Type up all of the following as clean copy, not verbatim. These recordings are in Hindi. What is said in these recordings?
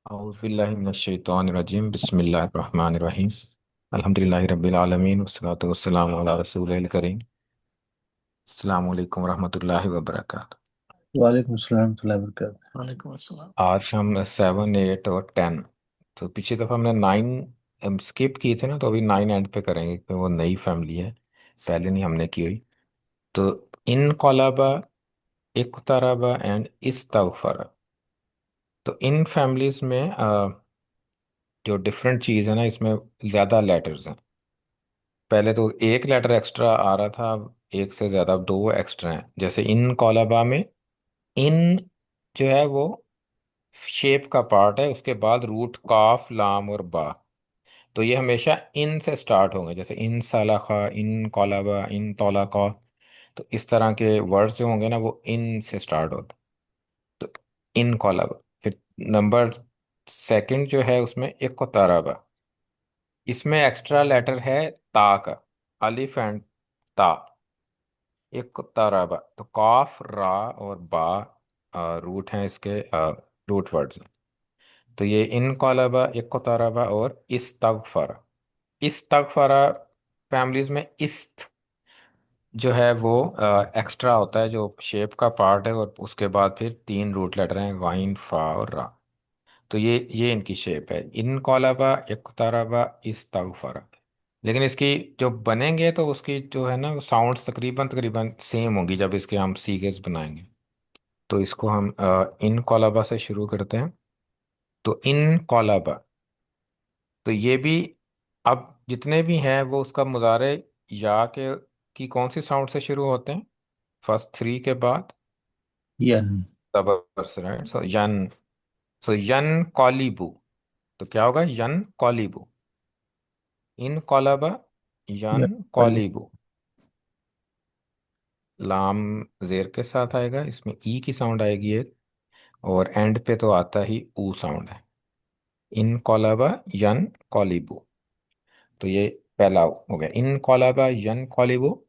औज़ुबिल्लाहिमिनश्शैतानिर्रजीम बिस्मिल्लाहिर्रहमानिर्रहीम अल्हम्दुलिल्लाहि रब्बिल आलमीन वस्सलातु वस्सलामु अला रसूलिल करीम अस्सलामु अलैकुम वरहमतुल्लाहि वबरकातुहू। वालेकुम अस्सलाम warahmatullahi wabarakatuh। वालेकुम अस्सलाम। आज हम 7, 8 और 10, तो पिछली दफ़ा हमने 9 स्किप किए थे ना, तो अभी 9 एंड पे करेंगे क्योंकि वो नई फैमिली है, पहले नहीं हमने की हुई। तो इन कलाबा, इक़्तरबा एंड इस्तग़फ़रा। तो इन फैमिलीज में जो डिफरेंट चीज़ है ना, इसमें ज़्यादा लेटर्स हैं। पहले तो एक लेटर एक्स्ट्रा आ रहा था, अब एक से ज्यादा, अब दो एक्स्ट्रा हैं। जैसे इन कोलाबा में इन जो है वो शेप का पार्ट है, उसके बाद रूट काफ लाम और बा। तो ये हमेशा इन से स्टार्ट होंगे, जैसे इन सलाखा, इन कोलाबा, इन तौलाका। तो इस तरह के वर्ड्स जो होंगे ना, वो इन से स्टार्ट होते। तो इन कोलाबा। फिर नंबर सेकंड जो है उसमें इक़्तरबा। इसमें एक्स्ट्रा लेटर है ता का, अलिफ एंड ता। इक़्तरबा, तो काफ रा और बा रूट हैं इसके, रूट वर्ड्स हैं। तो ये इनक़लबा, इक़्तरबा और इस्तग़फ़रा। इस्तग़फ़रा फैमिलीज में इस्त जो है वो एक्स्ट्रा होता है, जो शेप का पार्ट है, और उसके बाद फिर तीन रूट लेटर हैं, वाइन फा और रा। तो ये इनकी शेप है, इनक़लबा, इक़्तरबा, इस्तग़फ़रा। लेकिन इसकी जो बनेंगे तो उसकी जो है ना, वो साउंड्स तकरीबन तकरीबन सेम होंगी जब इसके हम सीगेस बनाएंगे। तो इसको हम इन कोलाबा से शुरू करते हैं। तो इन कोलाबा, तो ये भी, अब जितने भी हैं वो उसका मुजारे या के की कौन सी साउंड से शुरू होते हैं, फर्स्ट थ्री के बाद? यन। जबर से, राइट। सो यन, सो यन कॉलीबू। तो क्या होगा? यन कॉलीबू। इन कोलाबा, यन यन वाले। कॉलीबू। लाम जेर के साथ आएगा, इसमें ई की साउंड आएगी एक, और एंड पे तो आता ही ऊ साउंड है। इन कॉलाबा, यन कॉलीबू। तो ये पहला हो गया, इन कॉलाबा यन कॉलीबू।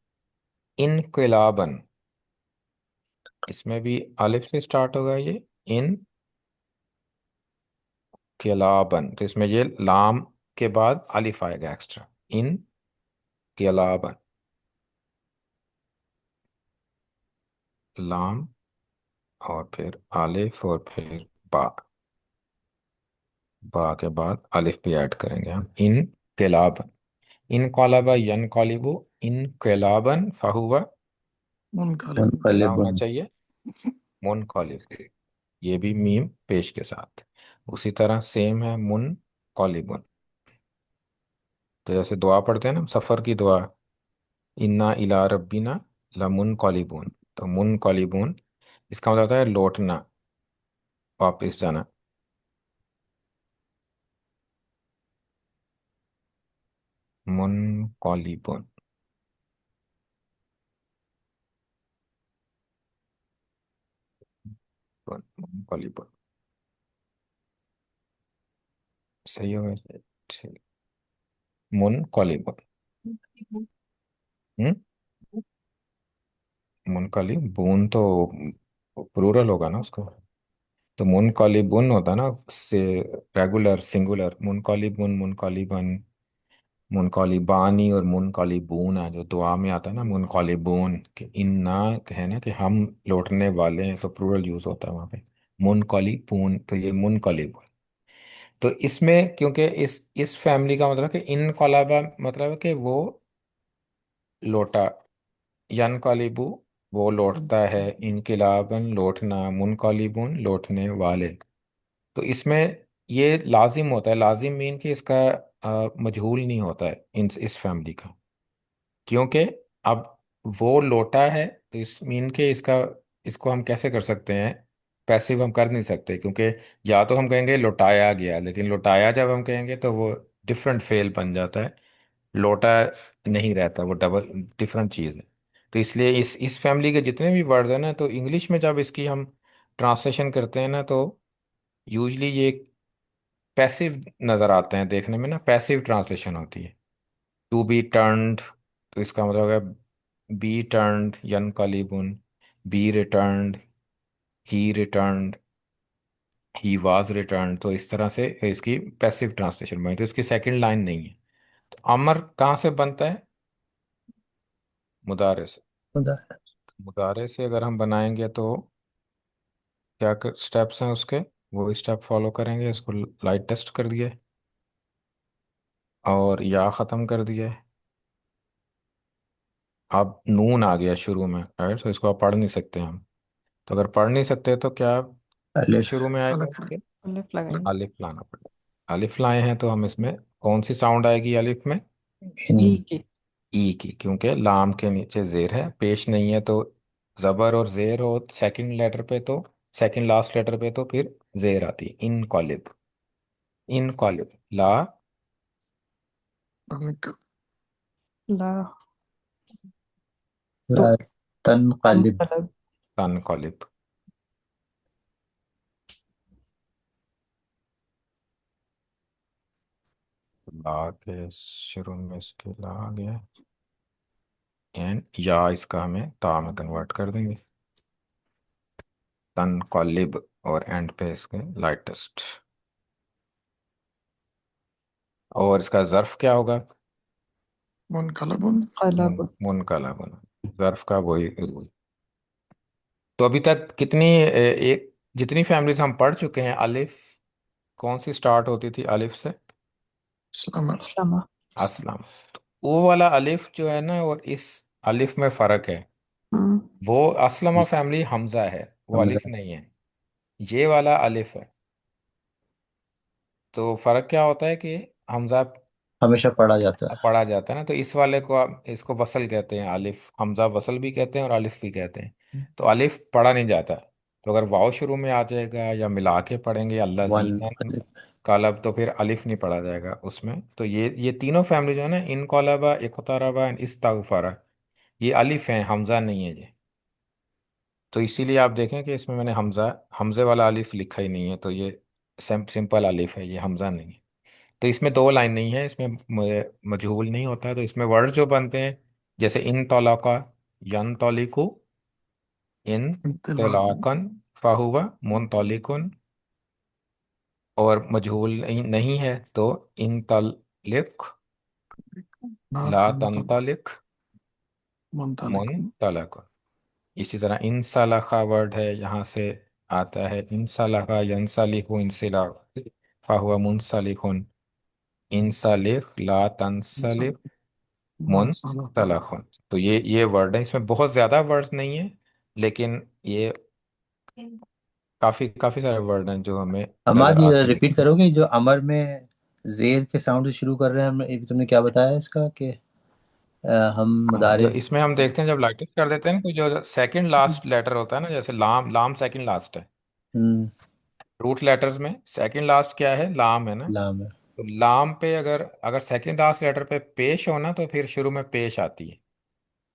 इनकलाबन, इसमें भी अलिफ से स्टार्ट होगा ये। इन कलाबन, तो इसमें ये लाम के बाद अलिफ आएगा एक्स्ट्रा। इन कलाबन, लाम और फिर अलिफ और फिर बा। बा के बाद अलिफ भी ऐड करेंगे हम। इन कलाबन, इन कॉलाबा यन कॉलिबू, इन कलाबन फहुवा, क्या होना मुनक़लिबुन। चाहिए? मुन कॉलिब। ये भी मीम पेश के साथ। उसी तरह सेम है मुन कॉलिबुन। तो जैसे दुआ पढ़ते हैं ना सफ़र की दुआ, इन्ना इला रब्बिना लमुन कॉलिबुन। तो मुन कॉलिबुन, इसका मतलब होता है लौटना, वापस जाना। मुन कॉलिबुन, मुन कॉलिबुन। सही होगा? ठीक। मुन कॉलिबुन। हम्म। मुन कॉलिबुन तो प्लूरल होगा ना उसको। तो मुनकालिबुन होता है ना, से रेगुलर सिंगुलर। मुनकालिबुन, मुनकालिबन, मुनकालिबानी और मुनकालिबून है जो दुआ में आता है ना। मुनकालिबून कि इन्ना, है ना कि हम लौटने वाले हैं, तो प्लूरल यूज होता है वहाँ पे। मुनकालिबून, तो ये मुनकालिबुन। तो इसमें क्योंकि इस फैमिली का मतलब कि इन कलाबा मतलब है कि वो लौटा, यनकालिबू वो लौटता है, इनकिलाबन लौटना, मुनकालिबुन लौटने वाले। तो इसमें ये लाजिम होता है, लाजिम मीन कि इसका मजहूल नहीं होता है इस फैमिली का। क्योंकि अब वो लोटा है, तो इस मीन के इसका, इसको हम कैसे कर सकते हैं? पैसिव हम कर नहीं सकते, क्योंकि या तो हम कहेंगे लौटाया गया, लेकिन लौटाया जब हम कहेंगे तो वो डिफरेंट फेल बन जाता है। लोटा नहीं रहता, वो डबल डिफरेंट चीज़ है। तो इसलिए इस फैमिली के जितने भी वर्ड्स हैं ना, तो इंग्लिश में जब इसकी हम ट्रांसलेशन करते हैं ना, तो यूजली ये पैसिव नजर आते हैं देखने में ना, पैसिव ट्रांसलेशन होती है। टू बी टर्न्ड, तो इसका मतलब है बी टर्न्ड यन कलीबुन, be returned, he returned, he was returned, तो इस तरह से इसकी पैसिव ट्रांसलेशन बनी, तो इसकी सेकंड लाइन नहीं है। तो अमर कहाँ से बनता है? मुदारे से। खुदा। मुदारे से अगर हम बनाएंगे तो क्या स्टेप्स हैं उसके, वो स्टेप फॉलो करेंगे। इसको लाइट टेस्ट कर दिए और या ख़त्म कर दिए। अब नून आ गया शुरू में, राइट, तो इसको आप पढ़ नहीं सकते हम। तो अगर पढ़ नहीं सकते तो क्या अलिफ। शुरू में आएगा अलिफ इसके? अलिफ लगाएंगे। अलिफ लाना पड़ेगा। अलिफ लाए हैं तो हम इसमें कौन सी साउंड आएगी अलिफ में? इन। ई की। ई की, क्योंकि लाम के नीचे जेर है, पेश नहीं है, तो जबर और जेर हो सेकंड लेटर पे तो, सेकंड लास्ट लेटर पे तो फिर जेर आती है। इन कॉलिब, इन कॉलिब ला ला तो ला तनक़लिब। तलब। तन कॉलिब। ला के शुरू में इसके ला आ गया, एंड या इसका हमें ता में कन्वर्ट कर देंगे। तन कॉलिब, और एंड पे इसके लाइट टेस्ट। और इसका जर्फ क्या होगा? मुनकलबुन कलब। मुनकलबन। जर्फ का वही रूल। तो अभी तक कितनी एक जितनी फैमिलीज हम पढ़ चुके हैं, अलिफ कौन सी स्टार्ट होती थी अलिफ से? इस्लामा। असलम। तो वो वाला अलिफ जो है ना, और इस अलिफ में फर्क है। हम्म। वो असलमा फैमिली हमजा है, वो अलिफ हमजा नहीं है। ये वाला अलिफ है। तो फर्क क्या होता है कि हमजा हमेशा पढ़ा जाता है। पढ़ा जाता है ना, तो इस वाले को इसको वसल कहते हैं, अलिफ हमजा वसल भी कहते हैं और अलिफ भी कहते हैं। तो अलिफ पढ़ा नहीं जाता। तो अगर वाव शुरू में आ जाएगा या मिला के पढ़ेंगे अल्लाह वन जीजन अलिफ। कालब, तो फिर अलिफ नहीं पढ़ा जाएगा उसमें। तो ये तीनों फैमिली जो है ना, इन कौलबा, इक़्तरबा एंड इस्तग़फ़रा, ये अलिफ हैं, हमजा नहीं है ये। तो इसीलिए आप देखें कि इसमें मैंने हमजा, हमजे वाला अलिफ लिखा ही नहीं है, तो ये सिंपल अलिफ है, ये हमजा नहीं है। तो इसमें दो लाइन नहीं है, इसमें मजहूल नहीं होता है, तो इसमें वर्ड जो बनते हैं जैसे इन तलाका, यन तलिकु, इन तलाकन, फाहुवा मुनतलिकुन। और मजहूल नहीं है तो इन तलिक, ला तंतलिक, मुनतलकुन। इसी तरह इन सलाखा वर्ड है, यहाँ से आता है इन सलाखा यंसलिखु इंसिला, फाहुवा मुनसलिखुन। इंसलिख ला तंसलिख मुनसलखुन। तो ये वर्ड है, इसमें बहुत ज्यादा वर्ड्स नहीं है, लेकिन ये काफी काफी सारे वर्ड हैं जो हमें नजर अमाद, ये आते रिपीट हैं। करोगे जो अमर में जेर के साउंड से शुरू कर रहे हैं हम, ये तुमने क्या बताया इसका कि हम हाँ, जो मुदारे। इसमें हम देखते हैं जब लाइटिस कर देते हैं ना, तो जो सेकंड लास्ट लेटर होता है ना, जैसे लाम, लाम सेकंड लास्ट है। हम्म। रूट लेटर्स में सेकंड लास्ट क्या है? लाम है ना। लाम है। तो लाम पे अगर अगर सेकंड लास्ट लेटर पे पेश होना, तो फिर शुरू में पेश आती है।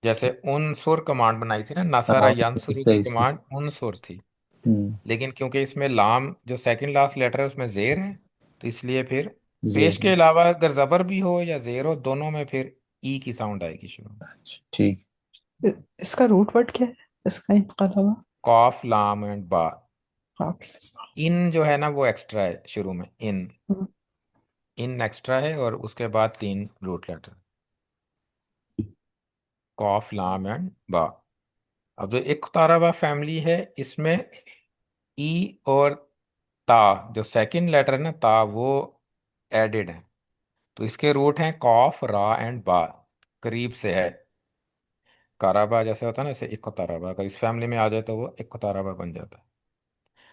जैसे ठीक। उनसुर कमांड बनाई थी ना, नसरा हाँ, यंसुरु की सही सही। कमांड उनसुर थी। हम्म। लेकिन क्योंकि इसमें लाम जो सेकंड लास्ट लेटर है उसमें जेर है, तो इसलिए फिर पेश जेर। के अलावा अगर जबर भी हो या जेर हो, दोनों में फिर ई की साउंड आएगी शुरू में। ठीक। इसका रूट वर्ड क्या है? इसका इनकलाबा। कॉफ लाम एंड बा। काफ। इन जो है ना वो एक्स्ट्रा है शुरू में, इन, हम्म। इन एक्स्ट्रा है, और उसके बाद तीन रूट लेटर, कॉफ लाम एंड बा। अब जो इक़्तारबा फैमिली है, इसमें ई और ता, जो सेकंड लेटर है ना ता, वो एडेड है। तो इसके रूट हैं कॉफ रा एंड बा, करीब से है। काराबा जैसे होता है ना, जैसे इक़्तारबा, अगर इस फैमिली में आ जाए तो वो इक़्तारबा बन जाता है।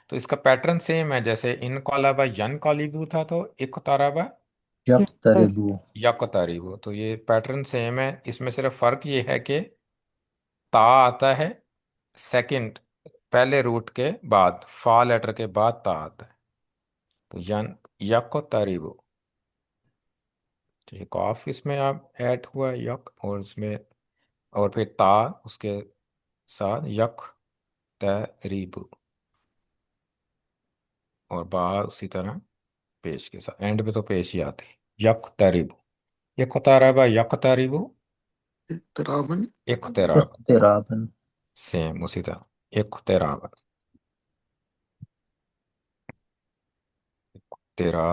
तो इसका पैटर्न सेम है, जैसे इन कॉलाबा यन कॉलिबू था, तो इक़्तारबा यक्तरिबू। यक़्तारिबू। तो ये पैटर्न सेम है, इसमें सिर्फ फर्क ये है कि ता आता है सेकंड, पहले रूट के बाद, फा लेटर के बाद ता आता है। तो यन यक़्तारिबू। तो ये कॉफ इसमें आप ऐड हुआ यक, और इसमें और फिर ता उसके साथ, यक तरीबु, और बा उसी तरह पेश के साथ, एंड पे तो पेश ही आती है यक तरीबु। ये कुतारबा यक तरीबु, इख्तिराब, इख्तिराबन। सेम उसी तरह इख्तिराब। तेरा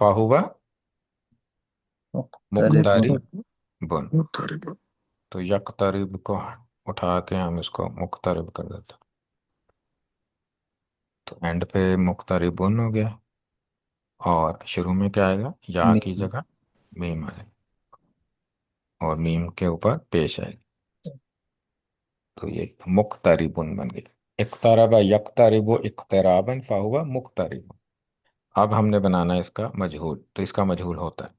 फाहुवा मुक्तरिबुन। मुख्तारी बुन। तो यकतरिब को उठा के हम इसको मुख्तरिब कर देते हैं। तो एंड पे मुख्तरिबुन हो गया, और शुरू में क्या आएगा, या की मीम। जगह मीम आ जाएगा, और मीम के ऊपर पेश आएगी। तो ये मुख्तरिबुन बन गया। इक्तरबा यक्तरिबु इक्तराबन फाहुवा मुख्तरिब। अब हमने बनाना है इसका मजहूल, तो इसका मजहूल होता है।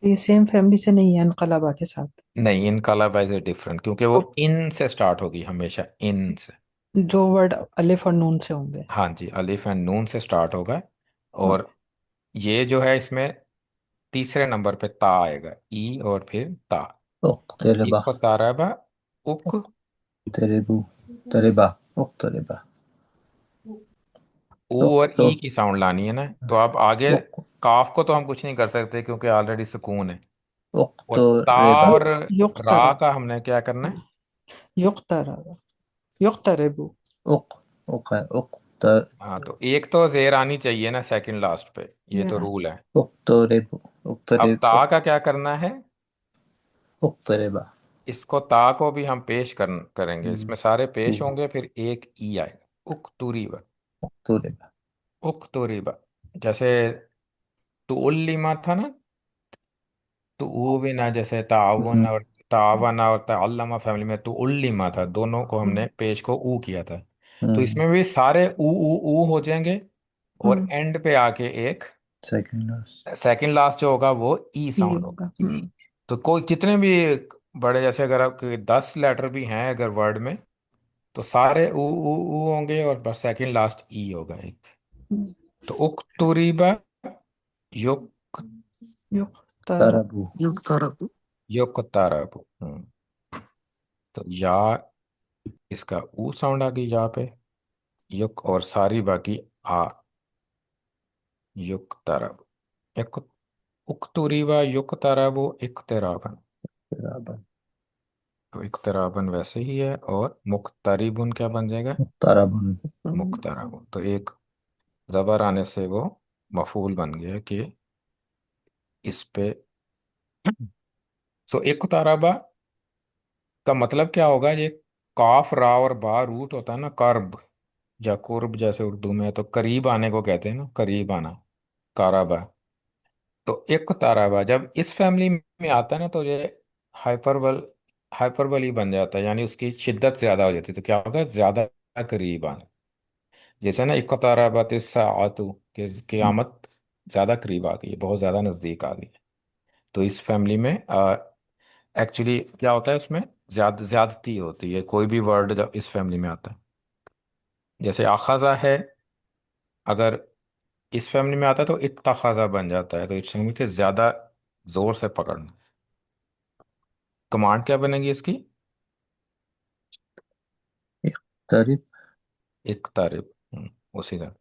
ये सेम फैमिली से नहीं है अनकलाबा के साथ? नहीं, इन कलर इज डिफरेंट, क्योंकि वो तो इन से स्टार्ट होगी हमेशा, इन से। जो वर्ड अलिफ और नून से होंगे। हाँ जी, अलिफ एंड नून से स्टार्ट होगा। हाँ। और ये जो है इसमें तीसरे नंबर पे ता आएगा, ई और फिर ता। उक्तरिबा। इक ताराबा उक। उक्तरिबु। तरिबा। उक्तरिबा। ऊ और उक्तो। ई की साउंड लानी है ना, तो अब आगे उक। काफ को तो हम कुछ नहीं कर सकते क्योंकि ऑलरेडी सुकून है। और ता उक्तरिबा। यु और रा युक्तरब। का हमने क्या करना है। युक्तरब। युक्तरिबु। उक। उक है उक्तर। हाँ, तो एक तो जेर आनी चाहिए ना सेकंड लास्ट पे, ये तो या रूल है। उक्तरिबु। अब उक्तरिब ता का क्या करना है। उक्तरिबा। इसको ता को भी हम पेश करेंगे, इसमें सारे पेश होंगे, फिर एक ई आएगा, उक्तुरीबा। उक्तरिबा। उक्तुरीबा। जैसे तो उल्लीमा था ना, तो वो भी ना, जैसे तावन और तावन और ताल्लमा फैमिली में तो उल्लीमा था, दोनों को हमने पेश को ऊ किया था। तो इसमें भी सारे ऊ ऊ ऊ हो जाएंगे, और एंड पे आके एक सेकंड लास्ट। सेकंड लास्ट जो होगा वो ई ई साउंड होगा। होगा। तो कोई जितने भी बड़े, जैसे अगर आपके 10 लेटर भी हैं अगर वर्ड में, तो सारे ऊ ऊ ऊ होंगे, और बस सेकंड लास्ट ई होगा एक। तो उक्तुरिबा युक युक्तरब। तरबु। युक्तरब। तो या इसका ऊ साउंड आ गई यहाँ पे, युक, और सारी बाकी आ। युक्तरब। एक उक्तुरिबा युक्तरबु इक्तराबन। बराबर। तो इक्तराबन वैसे ही है, और मुक्तरिबुन क्या बन जाएगा, तरबुन। मुक्तराबुन। तो एक जबर आने से वो मफूल बन गया कि इस पे। सो इक्तराबा का मतलब क्या होगा, ये काफ रा और बा रूट होता है ना, कर्ब या कुर्ब, जैसे उर्दू में है, तो करीब आने को कहते हैं ना, करीब आना, काराबा। तो एक ताराबा जब इस फैमिली में आता है ना, तो ये हाइपरबल हाइपरबल ही बन जाता है, यानी उसकी शिद्दत ज्यादा हो जाती है, तो क्या होगा, ज्यादा करीब आना। जैसे ना इक़्तरबत इस्साअतु, कि क़यामत ज्यादा करीब आ गई है, बहुत ज्यादा नजदीक आ गई है। तो इस फैमिली में एक्चुअली क्या होता है, उसमें ज्यादती होती है, कोई भी वर्ड जब इस फैमिली में आता है। जैसे अखज़ा है, अगर इस फैमिली में आता है तो इत्तखज़ा बन जाता है, तो इस फैमिली के ज्यादा जोर से पकड़ना। कमांड क्या बनेगी इसकी, तरब। एक तारिब। उसी तरह।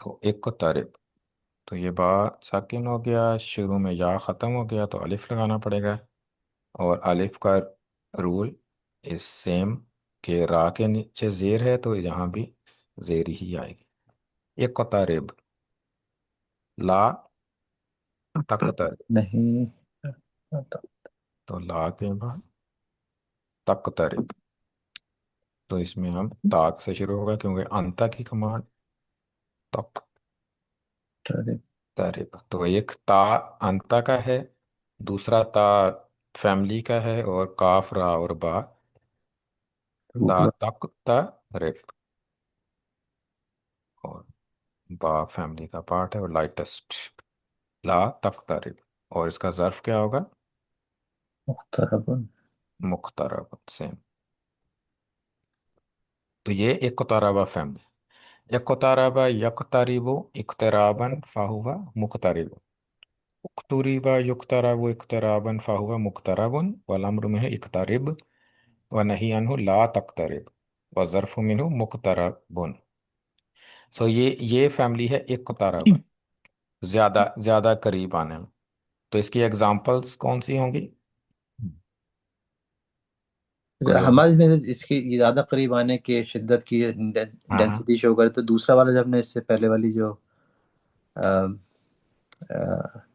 तो एक को तारिब। तो ये बा साकिन हो गया, शुरू में या ख़त्म हो गया, तो अलिफ लगाना पड़ेगा। और अलिफ का रूल इस सेम, के रा के नीचे जेर है तो यहाँ भी जेर ही आएगी। एक को तारिब, ला तकतर। नहीं। तो ला के बाद तकतरिब। तो इसमें हम ताक से शुरू होगा, क्योंकि अंता की कमांड तक तरब। तारिब। तो एक ता अंता का है, दूसरा ता फैमिली का है, और काफ रा और बा ला तक तारिब। और बा फैमिली का पार्ट है और लाइटेस्ट, ला तक तारिब। और इसका ज़र्फ क्या होगा, मुख्तरबुन। मुख्तरब सेम। तो ये एक कुतारबा फैमिली। यकुतारबा यकतारिबु इक्तराबन फाहुवा मुक्तरिब। उक्तुरिबा युक्तरबु इक्तराबन फाहुवा मुक्तरबुन, वल अम्रु मिन्हु इक्तरिब व नही अन्हु ला तक्तरिब व ज़र्फु मिन्हु मुक्तरबुन। सो ये फैमिली है एक कुतारबा, ज्यादा ज्यादा करीब आने में। तो इसकी एग्जांपल्स कौन सी होंगी, कोई और? हमारे इसमें इसके ये ज़्यादा करीब आने के शिद्दत की हाँ हाँ। डेंसिटी शो करे, तो दूसरा वाला जब हमने इससे पहले वाली जो अ, अ, अ,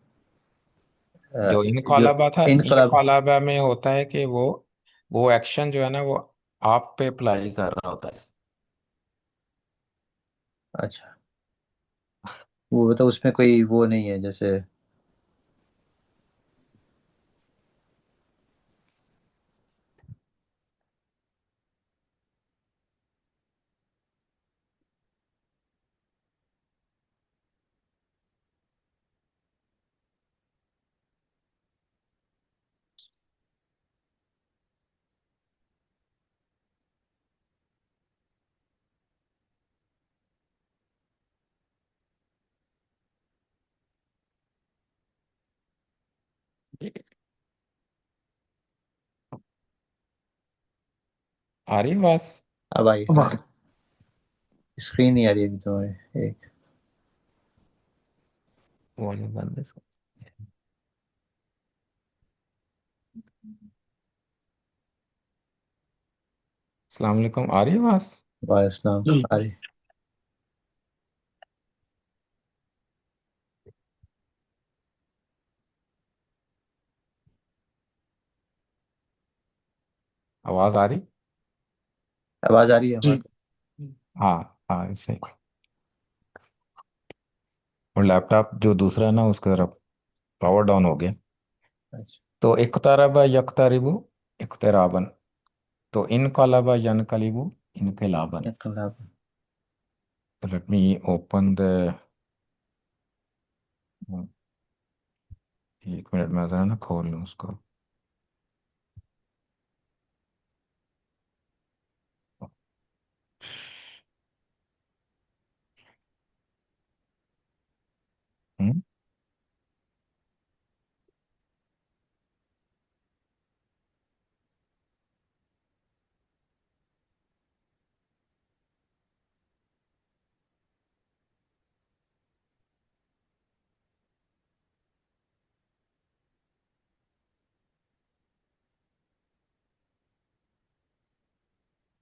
जो जो इनकलाबा था, इनकलाब। इनकलाबा में होता है कि वो एक्शन जो है ना वो आप पे अप्लाई कर रहा होता है। अच्छा, वो मतलब उसमें कोई वो नहीं है जैसे। आ रही है बस। अब आई, हाँ। स्क्रीन नहीं आ रही अभी तुम्हारी एक। वॉल्यूम बंद है इसका। अस्सलाम वालेकुम, आ रही है बस। वालेकुम सलाम, आ रही। आवाज आ रही? आवाज़ आ रही है हमारी। हाँ हाँ, सही। और लैपटॉप जो दूसरा है ना उसका पावर डाउन हो गया। अच्छा। तो इक़्तरबा यक़्तरिबु इक़्तिराबन। तो इनक़लबा यनक़लिबु इनक़िलाबन। इनकलाब। तो लेट मी ओपन द, एक मिनट में जरा ना खोल लूँ उसको।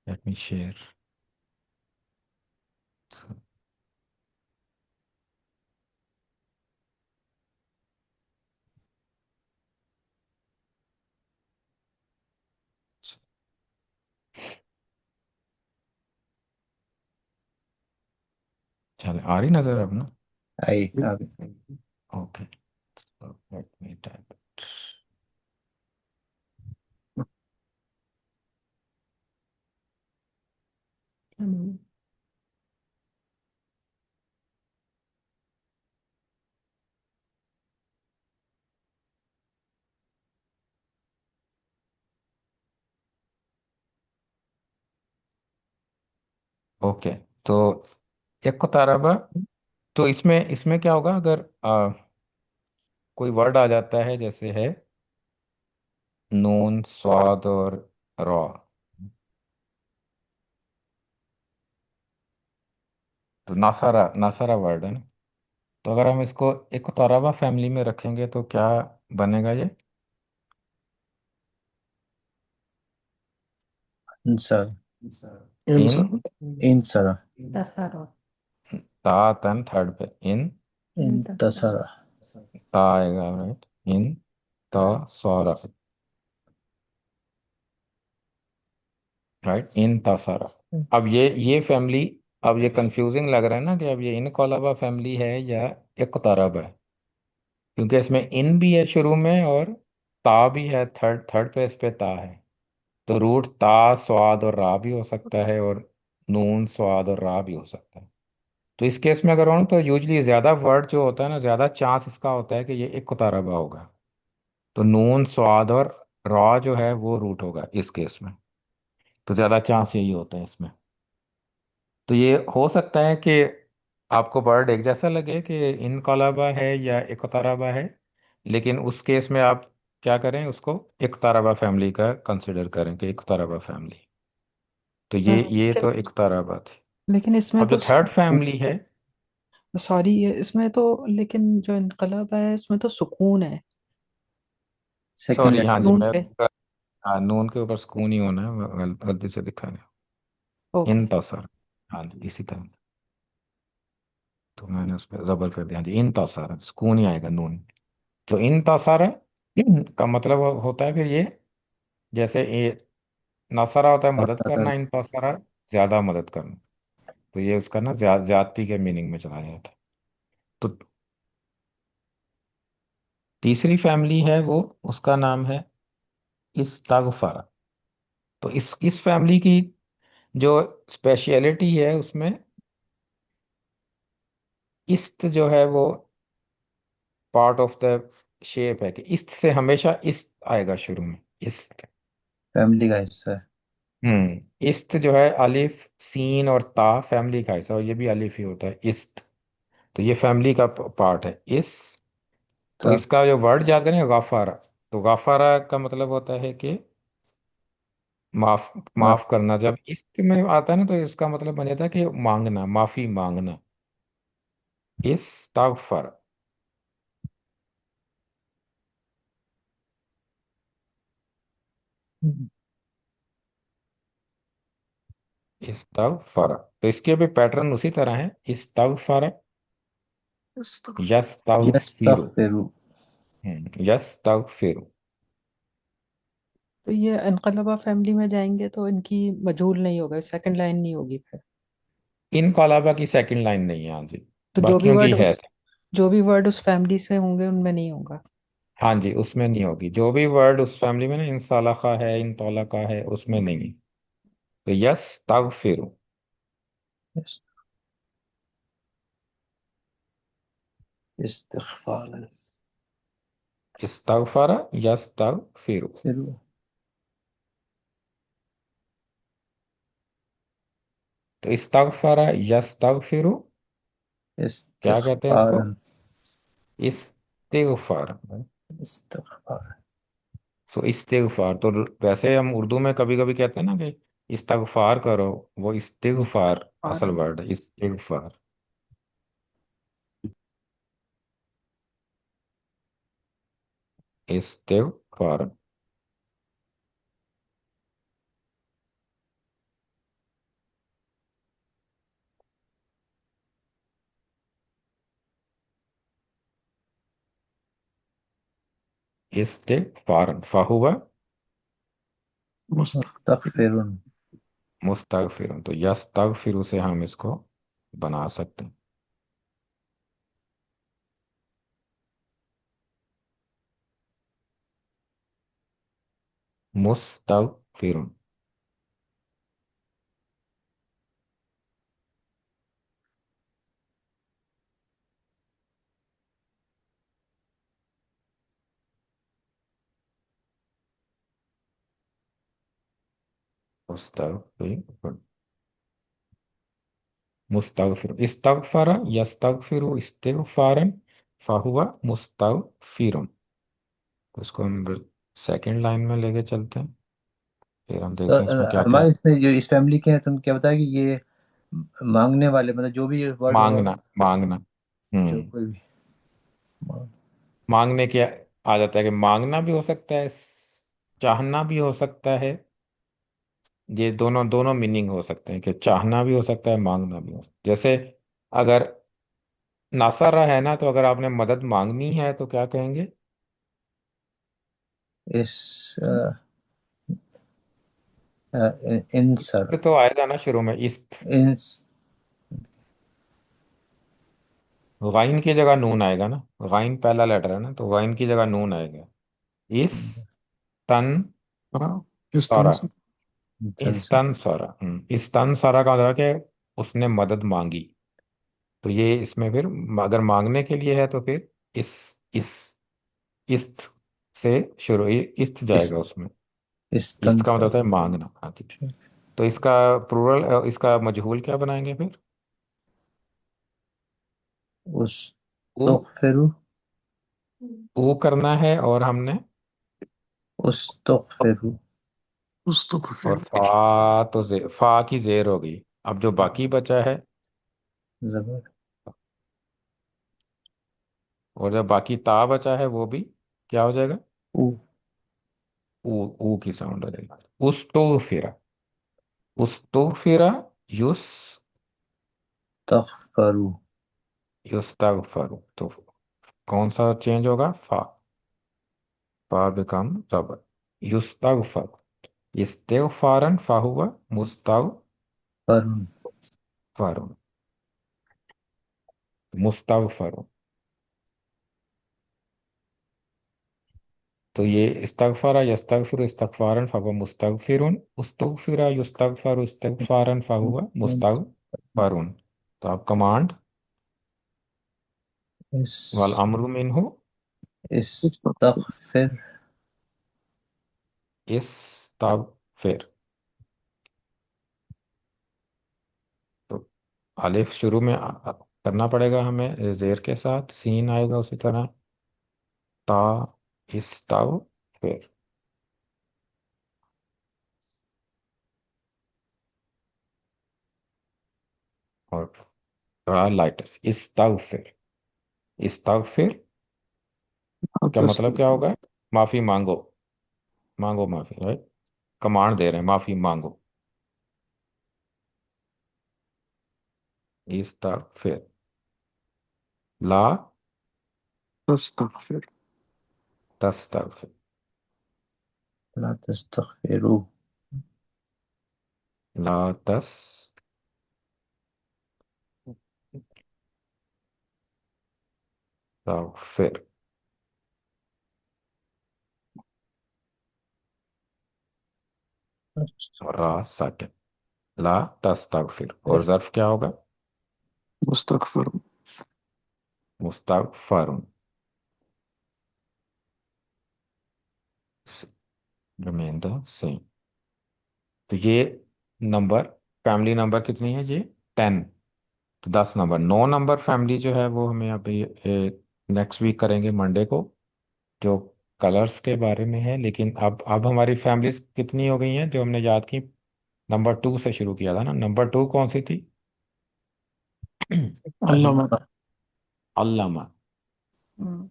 Let me share. चल आ रही नजर अब ना? आई आ गई। Okay, let me type it. Okay, तो इक़्तरबा, तो इसमें इसमें क्या होगा अगर कोई वर्ड आ जाता है जैसे है नून स्वाद और रॉ। तो नासारा, नासारा वर्ड है ना। तो अगर हम इसको इक़्तरबा फैमिली में रखेंगे तो क्या बनेगा ये? इंसर। इन, इंसरा। ता तन थर्ड पे इन, इंतसरा। ता आएगा, राइट। इन ता सारा, राइट, इन ता सारा। अब ये फैमिली, अब ये कंफ्यूजिंग लग रहा है ना कि अब ये इन कॉलबा फैमिली है या इक़्तरब है, क्योंकि इसमें इन भी है शुरू में और ता भी है, थर्ड थर्ड पे इस पे ता है। तो रूट ता स्वाद और रा भी हो सकता है और नून स्वाद और रा भी हो सकता है। तो इस केस में अगर हो तो यूजली ज्यादा वर्ड जो होता है ना, ज्यादा चांस इसका होता है कि ये इक़्तरबा होगा। तो नून स्वाद और रा जो है वो रूट होगा इस केस में। तो ज्यादा चांस यही होता है इसमें। तो ये हो सकता है कि आपको वर्ड एक जैसा लगे कि इनकलाबा है या इक़्तरबा है, लेकिन उस केस में आप क्या करें, उसको इक़्तरबा फैमिली का कंसिडर करें कि इक़्तरबा फैमिली। तो ये लेकिन तो इक़्तरबा थी। लेकिन इसमें अब जो तो थर्ड फैमिली है, सॉरी, ये इसमें तो, लेकिन जो इनकलाब है इसमें तो सुकून है सेकंड सॉरी हाँ जी नून मैं, पे। हाँ, नून के ऊपर सुकून ही होना है, गलती से लिखा है। ओके। इंतसर। हाँ जी, इसी तरह। तो मैंने उस पर जबर कर दिया। हाँ जी, इंतसर, सुकून ही आएगा नून। तो इंतसर का मतलब होता है फिर ये, जैसे ये नसरा होता है मदद अगर करना, इंतसरा ज्यादा मदद करना। तो ये उसका ना ज्यादती के मीनिंग में चला जाता है। तो तीसरी फैमिली है वो, उसका नाम है इस्तगफार। तो इस फैमिली की जो स्पेशलिटी है उसमें, इस्त जो है वो पार्ट ऑफ द शेप है, कि इस्त से हमेशा इस्त आएगा शुरू में, इस्त। फैमिली का हिस्सा है। इस्त जो है अलिफ सीन और ता फैमिली का हिस्सा, और ये भी अलिफ ही होता है, इस्त। तो ये फैमिली का पार्ट है इस। तो तब इसका जो वर्ड याद करें, गाफारा। तो गाफारा का मतलब होता है कि माफ, माफ। माफ करना। जब इस्त में आता है ना, तो इसका मतलब बन जाता है कि मांगना, माफी मांगना। इस्तगफर। इस्तगफर। तो इसके भी पैटर्न उसी तरह है, इस्तगफर, यस्तगफिरु। यस्तगफिरु। यस्तगफिरु। तो ये इनकलाबा फैमिली में जाएंगे तो इनकी मजहूल नहीं होगा, सेकंड लाइन नहीं होगी फिर। इन कलाबा की सेकंड लाइन नहीं है, हाँ जी। तो बाकियों की है। जो भी वर्ड उस फैमिली से होंगे उनमें नहीं होगा। हाँ जी, उसमें नहीं होगी। जो भी वर्ड उस फैमिली में ना, इन सलाखा है, इन तौलका है, उसमें नहीं है। तो यस तगफिरु। इस्तिगफार। इस्तगफर यस तगफिरु। फिर तो इस्तगफर यस तगफिरु, क्या कहते हैं इसको? इस्तिगफार। इस्तिगफार। इस्तिगफार। सो इस्तिगफार तो वैसे हम उर्दू में कभी कभी कहते हैं ना कि इस्तगफार करो, वो इस्तिगफार इस्तिगफार। असल वर्ड है, इस्तिगफार। इस्तिगफार। इस्तिगफार फहुवा मुस्तगफिरुन। मुस्तगफिर। तो यस्तगफिरु से हम इसको बना सकते हैं, मुस्तगफिर। मुस्तगफिर। मुस्तगफिर। इस्तगफर यस्तगफिरु इस्तिगफारन फहुवा मुस्तगफिरुन। तो इसको हम सेकंड लाइन में लेके चलते हैं, फिर हम तो देखते हैं इसमें क्या क्या हमारे है। इसमें जो इस फैमिली के हैं, तुम क्या बताया कि ये मांगने वाले, मतलब जो भी वर्ड होगा, मांगना, मांगना। जो हम्म। कोई भी मांग- मांगने के आ जाता है कि मांगना भी हो सकता है, चाहना भी हो सकता है। ये दोनों दोनों मीनिंग हो सकते हैं, कि चाहना भी हो सकता है, मांगना भी हो सकता है। जैसे अगर नासारा है ना, तो अगर आपने मदद मांगनी है तो क्या कहेंगे? इस इंसर। इस्त तो आएगा ना शुरू में, इस्त। इंस। गाइन की जगह नून आएगा ना, गाइन पहला लेटर है ना, तो गाइन की जगह नून आएगा। इस तन हाँ, इस तन सारा। से। इस तन सारा, इस तन सारा का मतलब है कि उसने मदद मांगी। तो ये इसमें फिर अगर मांगने के लिए है तो फिर इस इस्त से शुरू, इस्त इस जाएगा उसमें। इस्त का मतलब इस्तंसर। होता है मांगना। हाँ जी। तो इसका प्लूरल, इसका मजहूल क्या बनाएंगे फिर? उस वो, तुगफिरु। वो करना है, और हमने, उस तुगफिरु। उस तो और फिर फा तो फा की जेर हो गई। अब जो बाकी बचा है, जबर। और जो बाकी ता बचा है, वो भी क्या हो जाएगा? ऊ। ऊ की साउंड हो जाएगी। उस्तोफिरा, उस्तोफिरा, युस तगफरू। युस्तगफरु। तो कौन सा चेंज होगा? फा, फा बिकम जबर। युस्तगफर, इस्तिगफारन फाहुवा फरून। मुस्तगफरुन, मुस्तगफरुन। तो ये इस्तगफारा यस्तगफिरु इस्तगफारन फाहुवा मुस्तगफिरुन, उस्तगफिरा युस्तगफरु इस्तगफारन फाहुवा मुस्तगफरुन। तो आप कमांड इस वल अमरु मिनहु इस्तगफिर। इस्तगफिर। तो अलिफ शुरू में करना पड़ेगा हमें जेर के साथ, सीन आएगा उसी तरह, ता इस्तगफिर। और रा लाइटस इस्तगफिर, इस्तगफिर का मतलब क्या होगा? माफी मांगो, मांगो माफी, राइट? कमांड दे रहे हैं, माफी मांगो। इस्तगफिर, ला तस्तगफिर। तस्तगफिर, ला तस्तगफिरू। ला तस्तगफिर। और रा साकिन, ला तस्तगफिर। और जर्फ क्या होगा? मुस्तगफिर। मुस्तगफरुन। Remain the same. तो ये नंबर, फैमिली नंबर कितनी है ये? 10। तो 10 नंबर। 9 नंबर फैमिली जो है वो हमें अभी नेक्स्ट वीक करेंगे मंडे को, जो कलर्स के बारे में है। लेकिन अब हमारी फैमिलीज कितनी हो गई हैं जो हमने याद की? नंबर 2 से शुरू किया था ना। नंबर 2 कौन सी थी? अल्लामा। अल्लाह। अल्लामा। हम्म,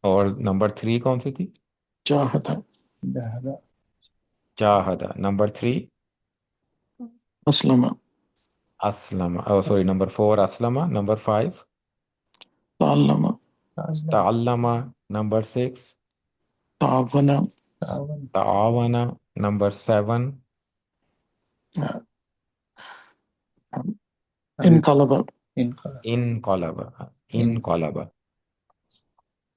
और नंबर 3 कौन सी थी? चाहता। जहदा। चाहदा। नंबर 3 अस्लमा। असलमा। सॉरी, नंबर 4 असलमा। नंबर 5 ताल्लमा। ताल्लम। तअल्लमा। नंबर 6 तावना। तावन। तआवना। नंबर 7 अल इनकलबा। इनका। इनकलबा। इन इनकलबा,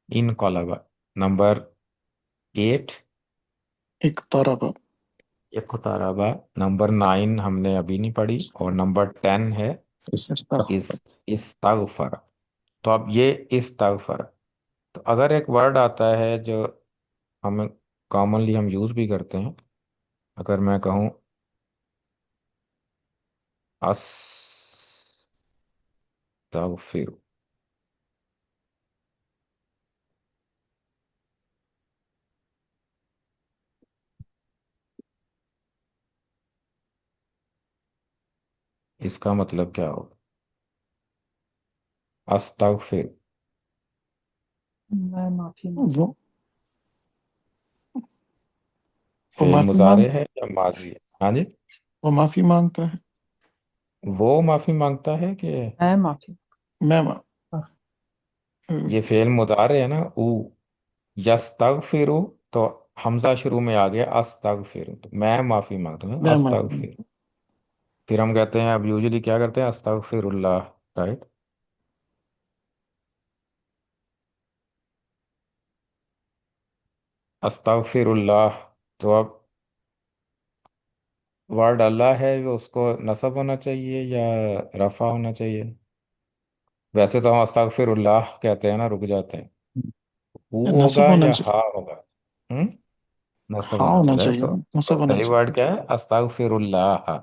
इनकलबा। नंबर 8 इक्तरबा। इक़्तरबा। नंबर 9 हमने अभी नहीं पढ़ी। और नंबर 10 है इस इस्तगफर। इस्तगफर। तो अब ये इस्तगफर, तो अगर एक वर्ड आता है जो हम कॉमनली हम यूज भी करते हैं, अगर मैं कहूँ अस्तगफिर, इसका मतलब क्या होगा? अस्तगफिर मैं माफी मांग वो वो फेल माफी मांग मुजारे है या माजी है? हाँ जी। वो माफी मांगता है। वो माफी मांगता है कि मैं माफी मैं मा, ये फेल मुजारे है ना। ऊ यस्तगफिरु, तो हमजा शुरू में आ गया, अस्तगफिरु तो मैं माफी मांगता हूँ, मैं माफी अस्तगफिर। मांगता फिर हम कहते हैं, अब यूजुअली क्या करते हैं? अस्तगफिरुल्लाह, राइट? अस्तगफिरुल्लाह। तो अब वर्ड अल्लाह है, वो उसको नसब होना चाहिए या रफा होना चाहिए? वैसे तो हम अस्तगफिरुल्लाह कहते हैं ना, रुक जाते हैं। वो है। नसब होगा होना या चाहिए। हा होगा? नसब हाँ होना होना चाहिए, राइट? चाहिए। तो नसब होना सही चाहिए। वर्ड क्या है? अस्तगफिरुल्लाह,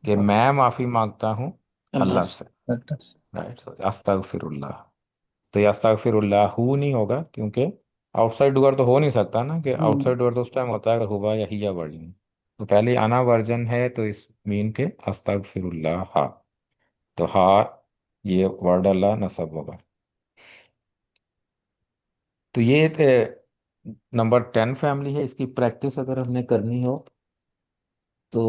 कि मैं माफी मांगता हूँ अल्लाह अल्लाह से। से, अल्लाह से। राइट? सो अस्तगफिरुल्लाह। तो ये अस्तगफिरुल्लाहु नहीं होगा, क्योंकि आउटसाइड डूअर तो हो नहीं सकता ना, कि हम्म, आउटसाइड डूअर तो उस टाइम होता है अगर हुआ या हिया वर्ड में। तो पहले आना वर्जन है, तो इस मीन के अस्तगफिरुल्लाह। तो हा, ये वर्ड अल्लाह नसब होगा। तो ये थे नंबर 10 फैमिली है, इसकी प्रैक्टिस अगर हमने करनी हो तो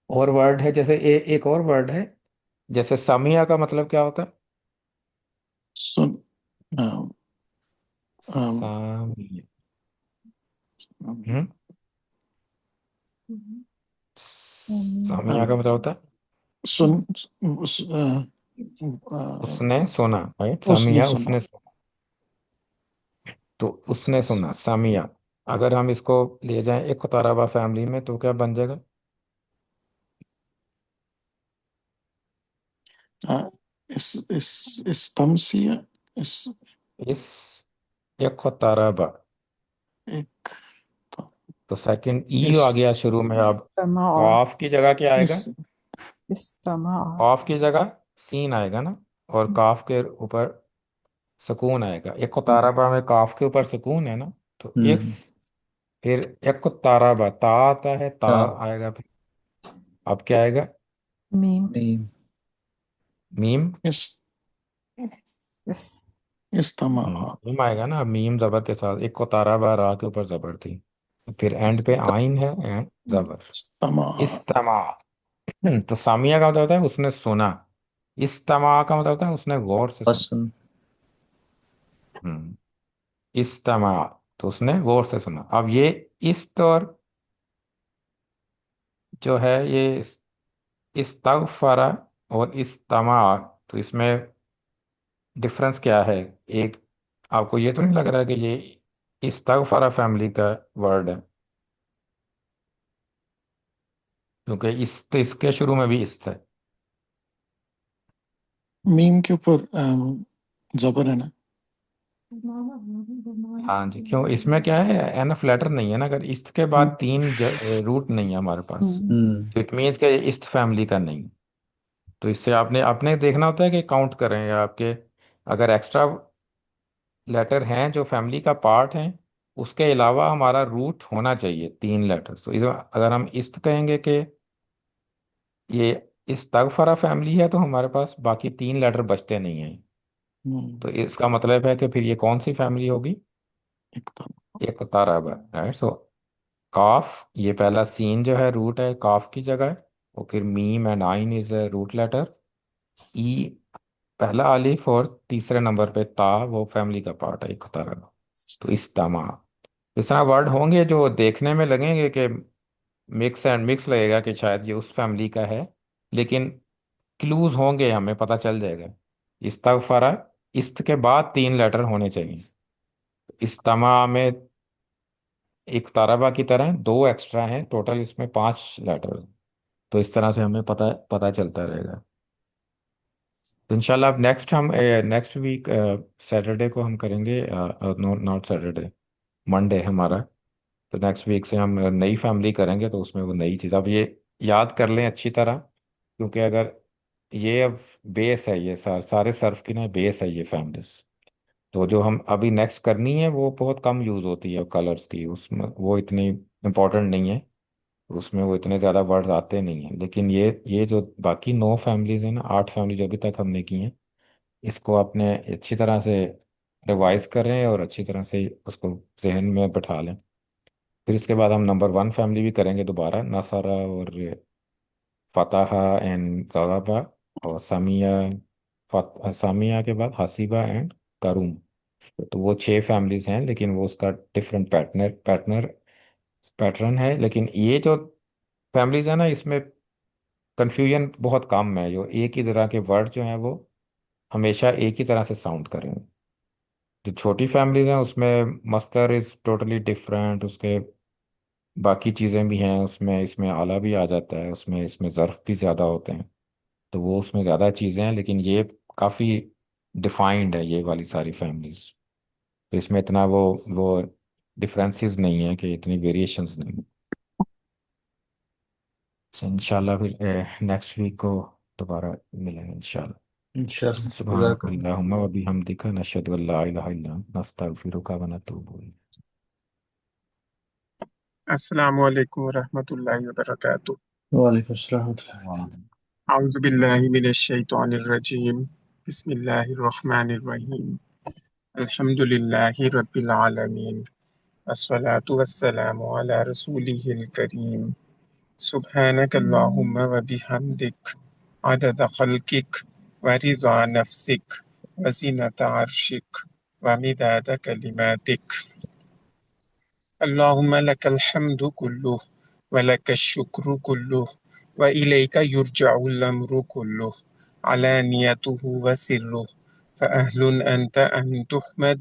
और वर्ड है, जैसे एक और वर्ड है, जैसे सामिया का मतलब क्या होता है? सुन अम, अम, सामिया। हम्म। सामिया का मतलब होता है सुन उसने सुना, राइट? उसने सामिया सुना। उसने सुना। तो उसने सुना, सामिया। अगर हम इसको ले जाएं एक ताराबा फैमिली में तो क्या बन जाएगा? अ, इस तमसिया इस इस एक ताराबा, एक तो सेकंड ई आ इस गया शुरू में। अब इस्तमा कॉफ की जगह क्या आएगा? इस इस्तमा कॉफ की जगह सीन आएगा ना, और काफ के ऊपर सुकून आएगा। एक ताराबा में काफ के ऊपर सुकून है ना, तो एक हम्म। फिर एक ताराबा ता आता है, ता ता। आएगा फिर। अब क्या आएगा? Meme meme. मीम। इस इस इस्तमा मीम आएगा ना। अब मीम जबर के साथ, एक को तारा बा रा के ऊपर जबर थी, फिर एंड पे आइन है एंड जबर। इस्तमा इस्तमा। तो सामिया का मतलब होता है उसने सुना। इस्तमा का मतलब होता है उसने गौर से सुना। पसंद। हम्म। इस्तमा, तो उसने गौर से सुना। अब ये इस्त और जो है ये इस्तगफरा और इस्तमा, तो इसमें डिफरेंस क्या है? एक, आपको ये तो नहीं लग रहा कि ये इस्तगफरा फैमिली का वर्ड है? क्योंकि इस्त, इसके शुरू में भी इस्त है। मीम के ऊपर जबर है ना। हाँ जी, क्यों? इसमें क्या है, एनफ लेटर नहीं है ना। अगर इस्त के बाद हम्म, तीन रूट नहीं है हमारे पास, हम्म। तो इट मीन्स कि ये इस्त फैमिली का नहीं। तो इससे आपने आपने देखना होता है कि काउंट करें या आपके अगर एक्स्ट्रा लेटर हैं जो फैमिली का पार्ट हैं, उसके अलावा हमारा रूट होना चाहिए तीन लेटर। तो इस अगर हम इस्त कहेंगे कि ये इस्तगफरा फैमिली है, तो हमारे पास बाकी तीन लेटर बचते नहीं हैं। तो हम्म, इसका मतलब है कि फिर ये कौन सी फैमिली होगी? एक तरह एक ताराब है, राइट? सो काफ, ये पहला सीन जो है रूट है काफ की जगह है, और फिर मीम एंड आइन इज रूट लेटर। ई पहला अलिफ, और तीसरे नंबर पे ता, वो फैमिली का पार्ट है एक ताराब। तो इस्तामा, इस तरह वर्ड होंगे जो देखने में लगेंगे कि मिक्स एंड मिक्स लगेगा कि शायद ये उस फैमिली का है, लेकिन क्लूज होंगे, हमें पता चल जाएगा। इस्तगफरा, इस्त के बाद तीन लेटर होने चाहिए। इस्तमा में एक ताराबा की तरह दो एक्स्ट्रा हैं, टोटल इसमें पांच लेटर। तो इस तरह से हमें पता पता चलता रहेगा। तो इंशाल्लाह अब नेक्स्ट हम नेक्स्ट वीक सैटरडे को हम करेंगे, नॉट सैटरडे, मंडे हमारा। तो नेक्स्ट वीक से हम नई फैमिली करेंगे, तो उसमें वो नई चीज़ अब ये याद कर लें अच्छी तरह, क्योंकि अगर ये अब बेस है, ये सारे सर्फ की ना बेस है ये फैमिलीज। तो जो हम अभी नेक्स्ट करनी है वो बहुत कम यूज़ होती है कलर्स की, उसमें वो इतनी इम्पोर्टेंट नहीं है, उसमें वो इतने ज़्यादा वर्ड्स आते नहीं हैं। लेकिन ये जो बाकी 9 फैमिलीज हैं ना, 8 फैमिली जो अभी तक हमने की हैं, इसको आपने अच्छी तरह से रिवाइज करें और अच्छी तरह से उसको जहन में बैठा लें। फिर इसके बाद हम नंबर 1 फैमिली भी करेंगे दोबारा, नसारा और फताहा एंड ज़राबा, और सामिया। सामिया के बाद हसीबा एंड करूम। तो वो 6 फैमिलीज हैं, लेकिन वो उसका डिफरेंट पैटर्न है। लेकिन ये जो फैमिलीज है ना, इसमें कंफ्यूजन बहुत कम है। जो एक ही तरह के वर्ड जो हैं वो हमेशा एक ही तरह से साउंड करेंगे। जो छोटी फैमिलीज हैं उसमें मस्तर इज टोटली डिफरेंट, उसके बाकी चीज़ें भी हैं उसमें, इसमें आला भी आ जाता है उसमें, इसमें ज़र्फ भी ज़्यादा होते हैं। तो वो उसमें ज़्यादा चीज़ें हैं, लेकिन ये काफ़ी डिफाइंड है ये वाली सारी फैमिलीज। तो इसमें इतना वो डिफरेंसेस नहीं है, कि इतनी वेरिएशंस नहीं है। तो इंशाल्लाह फिर नेक्स्ट वीक को दोबारा मिलेंगे इंशाल्लाह। इंशाल्लाह सुब्हानक जज़ाकल्लाह। अल्लाहुम्मा व बिहम्दिका नशहदु अल्ला इलाहा इल्ला अंता नस्तगफिरुका व नतूबु इलैक। अस्सलामु अलैकुम वरहमतुल्लाहि वबरकातुह। वालेकुम अस्सलाम व रहमतुल्लाह। वाह। औज़ु बिल्लाहि मिनश शैतानिर रजीम। बिस्मिल्लाहिर रहमानिर रहीम। अल्हम्दुलिल्लाहि रब्बिल आलमीन अस्सलातु वस्सलामु अला रसूलिहिल करीम सुब्हानक अल्लाहुम्मा व बिहम्दिक अदद खल्किक व रिज़ा नफ्सिक व ज़ीनत अर्शिक व मिदाद कलिमातिक अल्लाहुम्मा लकल हम्दु कुल्लुह व लकश शुक्रु कुल्लुह व इलैका युरजउल अम्रु कुल्लुह अलानियतुहु व सिर्रुह फ़अहलुन अन्त अन तुहमद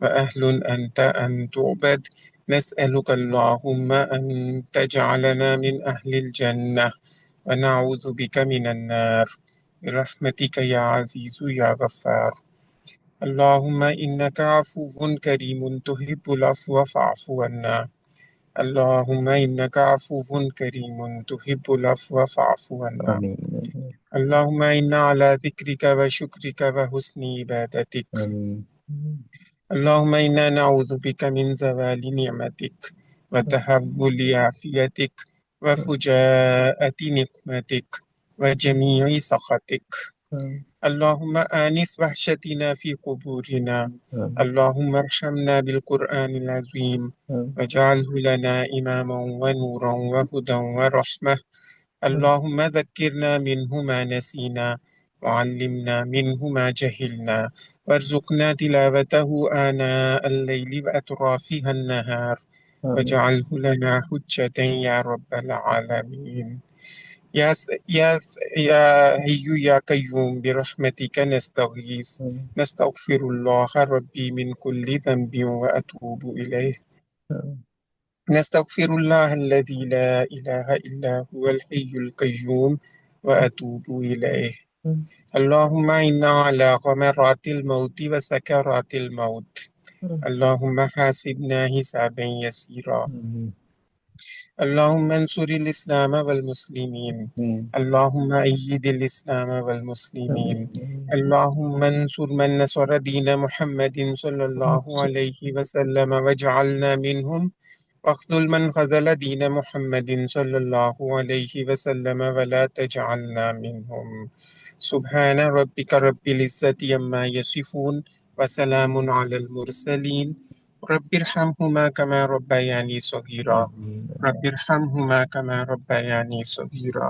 व अहलुन अन्त अन तुअबद नस्अलुक अल्लाहुम्मा अन तजअलना मिन अहलिल जन्नह व नऊज़ु बिका मिनन नार बिरहमतिक या अज़ीज़ु या गफ़्फ़ार अल्लाहुम्मा इन्नका अफ़ुव्वुन करीमुन तुहिब्बुल अफ़्व फ़अफ़ु अन्ना अल्लाहुम्मा इन्नका अफ़ुव्वुन करीमुन तुहिब्बुल अफ़्व फ़अफ़ु अन्ना आमीन आमीन अल्लाहुम्मा इन्ना अला ज़िक्रिका व शुक्रिका व हुस्नि इबादतिक आमीन अल्लाहुम्मा इन्ना नऊज़ु बिका मिन ज़वालि निअमतिक व तहव्वुलि आफ़ियतिक व फुजाअति निक़मतिक व जमीइ सख़तिक अल्लाहुम्मा आनिस वहशतिना फ़ी क़ुबूरिना अल्लाहुम्मा अर्हमना बिल क़ुरआनिल अज़ीम वजअलहु लना इमामन व नूरन व हुदन व रहमह अल्लाहुम्मा ज़क्किरना मिन्हु मा नसीना वअल्लिमना मिन्हु मा जहिलना वरज़ुक़ना तिलावतहु आनाअ अल-लैलि व अतराफ़िहा अन्नहार वजअलहु लना हुज्जतन या रब्बल आलमीन या या या हय्यु या कय्यूम बिरहमतिक नस्तगीस नस्तगफिरुल्लाह रब्बी मिन कुल्लि ज़ंबिन व अतूबु इलैह नस्तगफिरुल्लाह अल्लज़ी ला इलाहा इल्ला हुवल हय्युल कय्यूम व अतूबु इलैह अल्लाहुम्मा इन्ना अला गमरातिल मौति व सकरातिल मौत अल्लाहुम्मा हासिबना हिसाबन यसीरा अल्लाहुम्मा अंसुरिल इस्लाम वल मुस्लिमीन अल्लाहुम्मा अय्यिदिल इस्लाम वल मुस्लिमीन अल्लाहुम्मा अंसुर मन नसर दीन मुहम्मदिन सल्लल्लाहु अलैहि वसल्लम वजअलना मिनहुम वख्ज़ुल मन ख़ज़ल दीन मुहम्मदिन सल्लल्लाहु अलैहि वसल्लम वला तजअलना मिनहुम सुब्हान रब्बिका रब्बिल इज़्ज़ति अम्मा यसिफून व सलामुन अलल मुरसलीन रब्बिरहमहुमा कमा रब्बयानी सगीरा रब्बिरहमहुमा कमा रब्बयानी सगीरा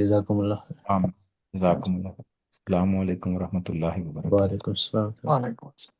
जज़ाकुमुल्लाह आमीन। जज़ाकुमुल्लाह। अस्सलामु अलैकुम व रहमतुल्लाहि व बरकातुहू। वालेकुम अस्सलाम वालेकुम अस्सलाम।